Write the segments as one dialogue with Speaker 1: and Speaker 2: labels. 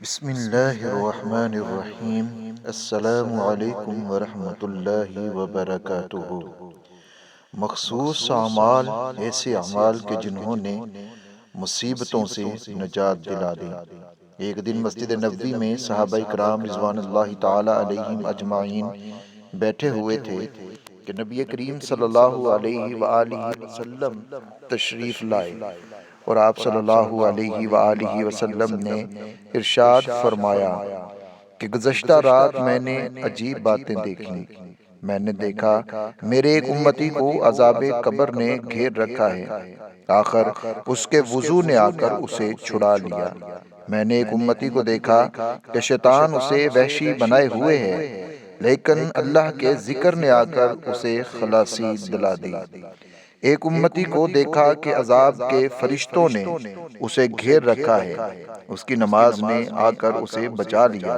Speaker 1: بسم اللہ الرحمن الرحیم۔ السلام علیکم ورحمۃ اللہ وبرکاتہ۔ مخصوص اعمال ایسے اعمال کے جنہوں نے مصیبتوں سے نجات دلا دی۔ ایک دن مسجد نبوی میں صحابہ کرام رضوان اللہ تعالی علیہم اجمعین بیٹھے ہوئے تھے کہ نبی کریم صلی اللہ علیہ وآلہ وسلم تشریف لائے، اور آپ صلی اللہ علیہ وآلہ وسلم نے ارشاد فرمایا کہ گزشتہ رات میں نے عجیب باتیں دیکھیں۔ میں نے دیکھا میرے ایک امتی کو عذاب قبر نے گھیر رکھا ہے، آخر اس کے وضو نے آ کر اسے چھڑا لیا۔ میں نے ایک امتی کو دیکھا کہ شیطان اسے وحشی بنائے ہوئے ہے، لیکن اللہ کے ذکر نے آ کر اسے خلاصی دلا دی۔ ایک امتی کو دیکھا کہ عذاب کے فرشتوں نے اسے گھیر رکھا ہے، اس کی نماز نے آ کر اسے بچا لیا۔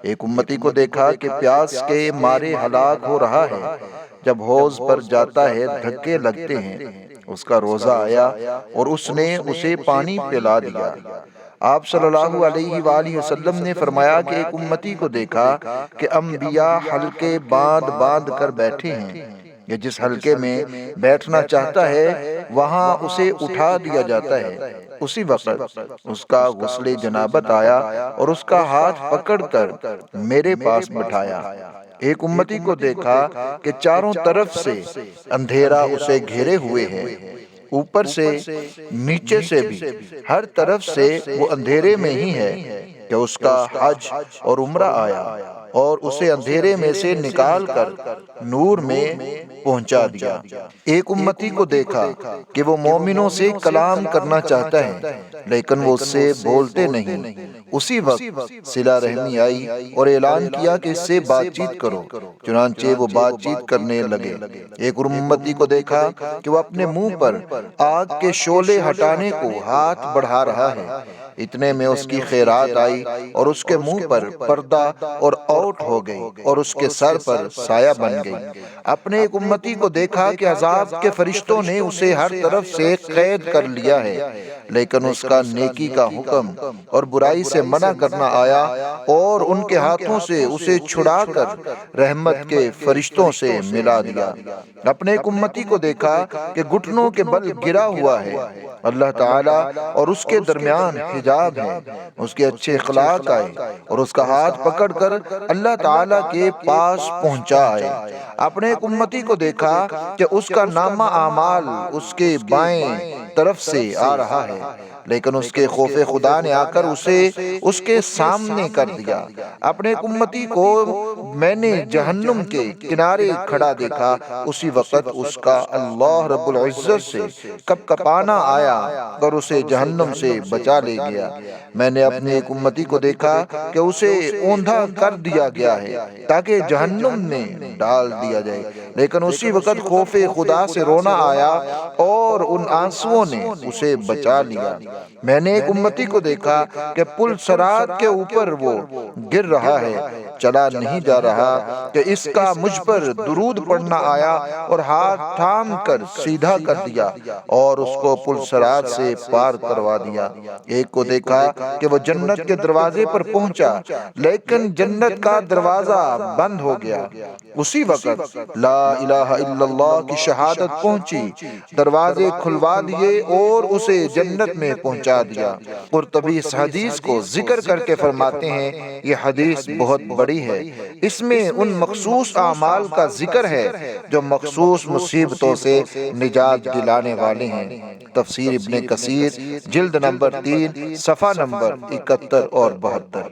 Speaker 1: ایک امتی کو دیکھا کہ پیاس کے مارے ہلاک ہو رہا ہے، جب حوض پر جاتا ہے دھکے لگتے ہیں۔ اس کا روزہ آیا اور اس نے اسے پانی پلا دیا۔ آپ صلی اللہ علیہ وآلہ وسلم نے فرمایا کہ ایک امتی کو دیکھا کہ انبیاء حلقے باندھ باندھ کر بیٹھے ہیں، یہ جس حلقے میں بیٹھنا چاہتا ہے وہاں اسے اٹھا دیا جاتا ہے۔ اسی وقت اس کا غسل جنابت آیا اور اس کا ہاتھ پکڑ کر میرے پاس بٹھایا۔ ایک امتی کو دیکھا کہ چاروں طرف سے اندھیرا اسے گھیرے ہوئے ہے، اوپر سے نیچے سے بھی ہر طرف سے وہ اندھیرے میں ہی ہے کہ اس کا حج اور عمرہ آیا اور اسے اندھیرے میں سے نکال کر نور میں پہنچا دیا۔ ایک امتی کو دیکھا کہ وہ مومنوں سے کلام کرنا چاہتا ہے، لیکن وہ اس سے بولتے نہیں۔ اسی وقت صلہ رحمی آئی اور اعلان کیا کہ اس سے بات چیت کرو، چنانچہ وہ بات چیت کرنے لگے۔ ایک امتی کو دیکھا کہ وہ اپنے منہ پر آگ کے شعلے ہٹانے کو ہاتھ بڑھا رہا ہے، اتنے میں اس کی خیرات آئی اور اس کے منہ پر پردہ اور اوٹ ہو گئی اور اس کے سر پر سایہ بن گئی۔ اپنے ایک امتی کو دیکھا کہ عذاب کے فرشتوں نے اسے ہر طرف سے قید کر لیا ہے، لیکن اس کا نیکی کا حکم اور برائی سے منع کرنا آیا اور ان کے ہاتھوں سے اسے چھڑا کر رحمت کے فرشتوں سے ملا دیا۔ اپنے ایک امتی کو دیکھا کہ گھٹنوں کے بل گرا ہوا ہے، اللہ تعالیٰ اور اس کے درمیان حجاب ہے، اس کے اچھے اخلاق آئے اور اس کا ہاتھ پکڑ کر اللہ تعالیٰ کے پاس پہنچا آئے۔ اپنے ایک امتی کو دیکھا کہ اس کا نامہ اعمال اس کے بائیں طرف سے آ رہا ہے، لیکن اس کے خوف خدا نے آ کر اسے اس کے سامنے کر دیا۔ اپنے ایک امتی کو میں نے جہنم کے کنارے کھڑا دیکھا، اسی وقت اس کا اللہ رب العزت سے کپ کپانا آیا اور اسے جہنم سے بچا لے گیا۔ میں نے اپنے ایک امتی کو دیکھا کہ اسے اوندھا کر دیا گیا ہے تاکہ جہنم میں ڈال دیا جائے، لیکن اسی وقت خوف خدا سے رونا آیا اور ان آنسوؤں نے اسے بچا لیا۔ میں نے ایک امتی کو دیکھا کہ پل صراط کے اوپر وہ گر رہا ہے، چلا نہیں جا رہا کہ اس کا مجھ پر درود پڑھنا آیا اور ہاتھ تھام کر سیدھا کر دیا اور اس کو پل صراط سے پار کروا دیا۔ ایک کو دیکھا کہ وہ جنت کے دروازے پر پہنچا، لیکن جنت کا دروازہ بند ہو گیا۔ اسی وقت لا الہ الا اللہ کی شہادت پہنچی، دروازے کھلوا دیے اور اسے جنت میں پہنچا دیا۔ قرطبی اس حدیث کو ذکر کر کے فرماتے ہیں یہ حدیث بہت بڑی ہے، اس میں ان مخصوص اعمال کا ذکر ہے جو مخصوص مصیبتوں سے نجات دلانے والے ہیں۔ تفسیر ابن کثیر جلد نمبر 3 صفحہ نمبر 71 اور 72۔